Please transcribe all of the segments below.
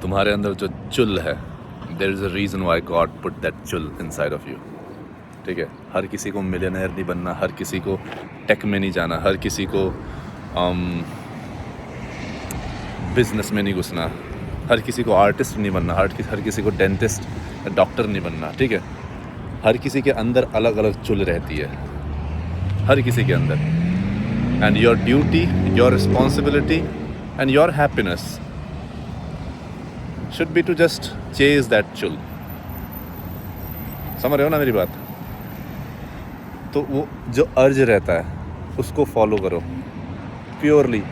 तुम्हारे अंदर जो चुल है, there is a reason why God put that चुल इनसाइड ऑफ यू. ठीक है, हर किसी को मिलियनेयर नहीं बनना, हर किसी को टेक में नहीं जाना, हर किसी को बिजनेस में नहीं घुसना, हर किसी को आर्टिस्ट नहीं बनना, हर किसी को डेंटिस्ट डॉक्टर नहीं बनना. ठीक है, हर किसी के अंदर अलग अलग चुल रहती है, हर किसी के अंदर. And your duty, your responsibility and your happiness should be to just chase that चुल. समझ रहे हो ना मेरी बात? तो वो जो अर्ज रहता है उसको फॉलो करो purely.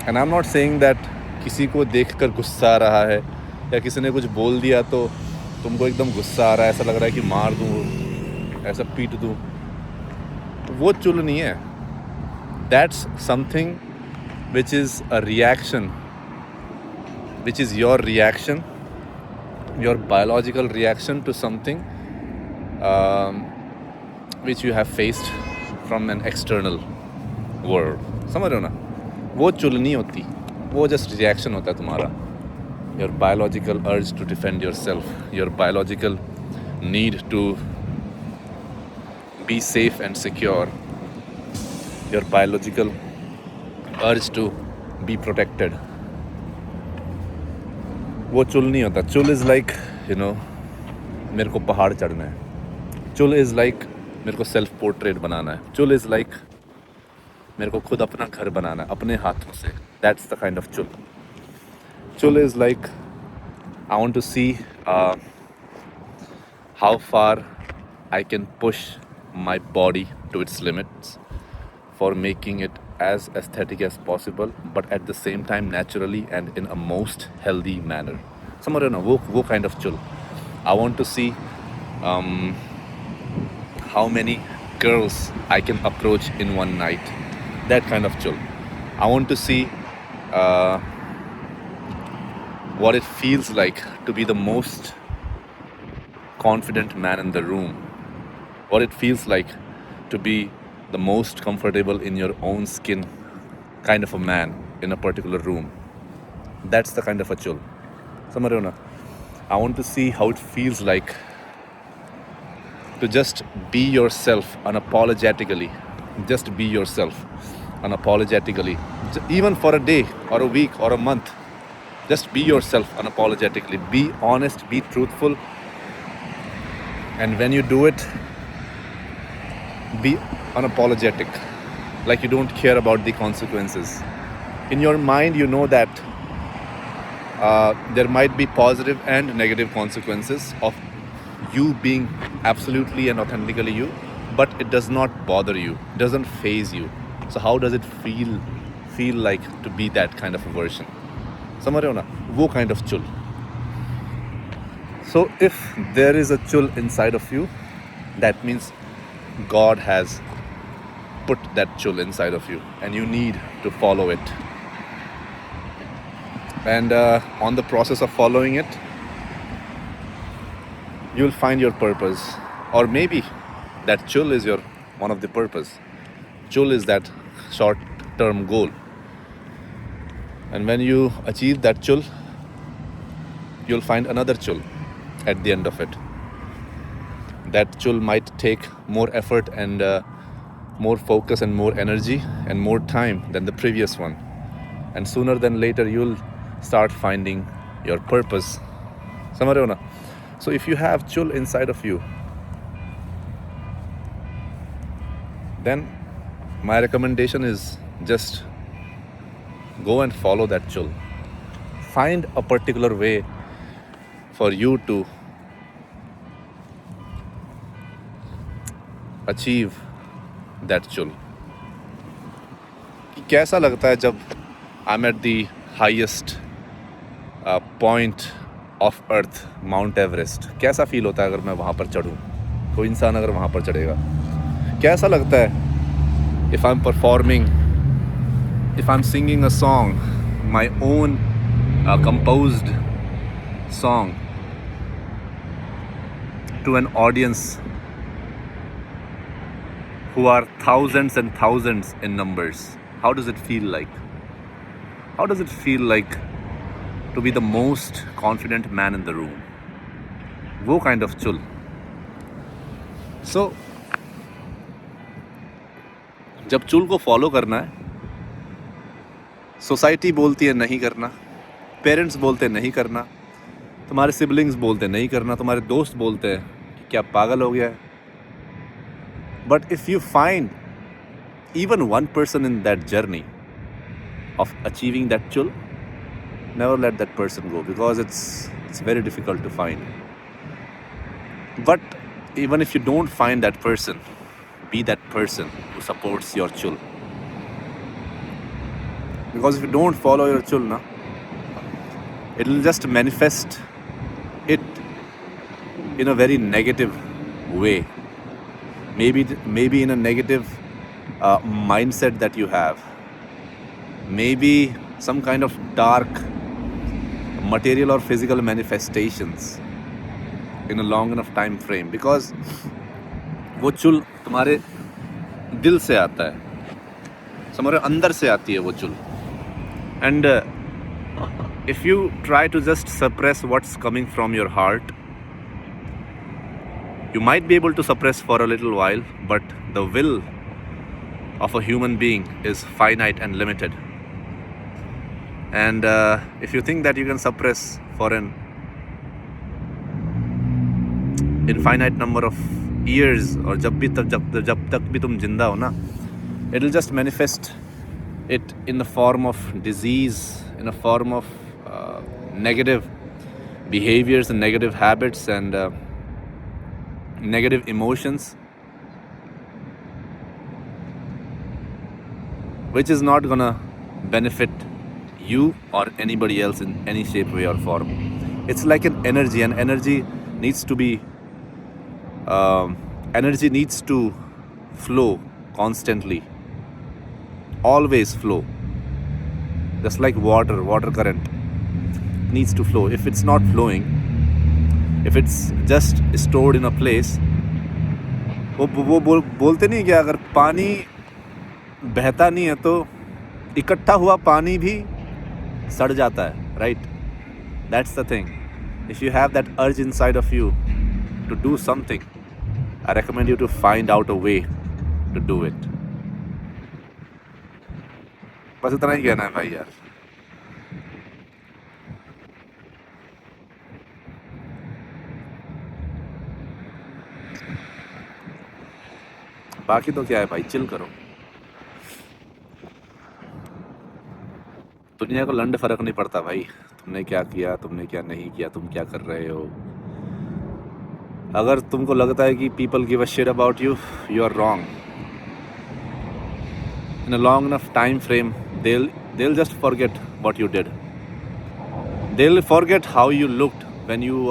And I am not saying that किसी को देखकर गुस्सा आ रहा है या किसी ने कुछ बोल दिया तो तुमको एकदम गुस्सा आ रहा है, ऐसा लग रहा है कि मार दूँ, ऐसा पीट दूँ. वो चुल नहीं है. That's something which is a reaction, which is your reaction, your biological reaction to something which you have faced from an external world. समझ रहे हो ना? वो चुल नहीं होती, वो जस्ट रिएक्शन होता है तुम्हारा. Your biological urge to defend yourself, your biological need to be safe and secure, your biological urge to be protected. वो चुल नहीं होता. चुल इज़ लाइक मेरे को पहाड़ चढ़ना है. चुल इज़ लाइक मेरे को सेल्फ पोर्ट्रेट बनाना है. चुल इज़ लाइक मेरे को खुद अपना घर बनाना है अपने हाथों से. दैट्स द काइंड ऑफ चुल. चुल is like I want to see how far I can push my body to its limits for making it as aesthetic as possible, but at the same time naturally and in a most healthy manner. समझ रहे हो ना? वो kind of चुल. I want to see how many girls I can approach in one night. That kind of chul. I want to see what it feels like to be the most confident man in the room. What it feels like to be the most comfortable in your own skin kind of a man in a particular room. That's the kind of a chul. समझ रहे हो ना? I want to see how it feels like to just be yourself unapologetically. Just be yourself unapologetically. Even for a day or a week or a month. Just be yourself unapologetically. Be honest, be truthful. And when you do it, be unapologetic. Like you don't care about the consequences. In your mind, you know that there might be positive and negative consequences of you being absolutely and authentically you, but it does not bother you, it doesn't faze you. So how does it feel like to be that kind of a version? समझ रहे हो ना? वो kind of chul. So if there is a chul inside of you, that means God has put that chul inside of you and you need to follow it. And on the process of following it, you'll find your purpose. Or maybe that chul is your one of the purpose. Chul is that short term goal. And when you achieve that chul, you'll find another chul at the end of it. That chul might take more effort and more focus and more energy and more time than the previous one. And sooner than later, you'll start finding your purpose. समझ रहे हो ना? So if you have chul inside of you, then my recommendation is just go and follow that chul. Find a particular way for you to achieve that chul. कैसा लगता है जब I'm at the highest point of earth, Mount Everest? कैसा feel होता है अगर मैं वहाँ पर चढ़ूँ? कोई इंसान अगर वहाँ पर चढ़ेगा, कैसा लगता है? If I'm performing, if I'm singing a song, my own composed song to an audience who are thousands and thousands in numbers, how does it feel like? How does it feel like to be the most confident man in the room. वो kind of चुल. So जब चुल को follow करना है, society बोलती है नहीं करना, पेरेंट्स बोलते हैं नहीं करना, तुम्हारे सिबलिंग्स बोलते हैं नहीं करना, तुम्हारे दोस्त बोलते हैं कि क्या पागल हो गया है. But if you find even one person in that journey of achieving that chul, never let that person go, because it's very difficult to find. But even if you don't find that person, be that person who supports your chul, because if you don't follow your chul na, it will just manifest it in a very negative way, maybe in a negative mindset that you have, maybe some kind of dark material or physical manifestations in a long enough time frame, because वो चुल तुम्हारे दिल से आता है, तुम्हारे अंदर से आती है वो चुल. And if you try to just suppress what's coming from your heart, you might be able to suppress for a little while, but the will of a human being is finite and limited. And if you think that you can suppress for an infinite number of years, or जब तक भी तुम जिंदा हो ना, it will just manifest it in the form of disease, in a form of negative behaviors and negative habits and negative emotions, which is not gonna benefit you or anybody else in any shape, way or form. It's like an energy, and energy needs to flow constantly, always flow, just like water current needs to flow. If it's not flowing, if it's just stored in a place, वो बोलते नहीं कि अगर पानी बहता नहीं है तो इकट्ठा हुआ पानी भी सड़ जाता है, right? That's the thing. If you have that urge inside of you to do something, I recommend you to find out a way to do it. बस इतना ही कहना है भाई यार. बाकी तो क्या है भाई, चिल करो. दुनिया को लंड फर्क नहीं पड़ता भाई, तुमने क्या किया, तुमने क्या नहीं किया, तुम क्या कर रहे हो. अगर तुमको लगता है कि people give a shit about you, you are wrong. In a long enough time frame they'll just forget what you did. They'll forget how you looked when you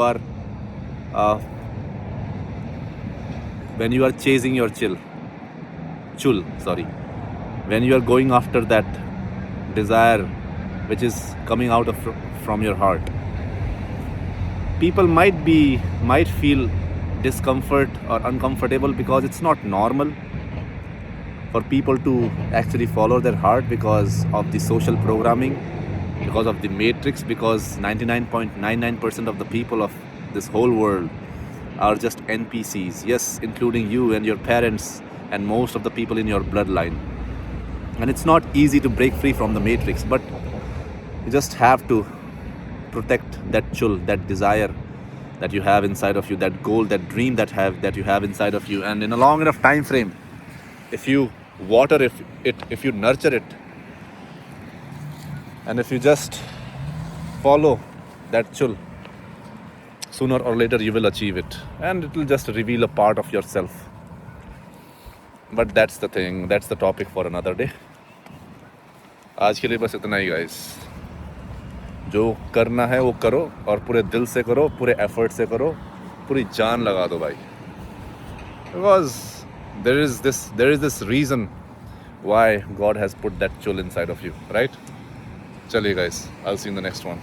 are chasing your chul, when you are going after that desire which is coming out from your heart. People might feel discomfort or uncomfortable, because it's not normal for people to actually follow their heart because of the social programming, because of the matrix, because 99.99% of the people of this whole world are just NPCs. Yes, including you and your parents and most of the people in your bloodline. And it's not easy to break free from the matrix, but you just have to protect that chul, that desire that you have inside of you, that goal, that dream that you have inside of you. And in a long enough time frame, if you water it, if you nurture it, and if you just follow that chul, sooner or later you will achieve it, and it will just reveal a part of yourself. But that's the thing, that's the topic for another day. आज के लिए बस इतना ही guys. जो करना है वो करो, और पूरे दिल से करो, पूरे एफर्ट से करो, पूरी जान लगा दो भाई. Because there is this reason why God has put that chul inside of you, right? Chaliye guys, I'll see you in the next one.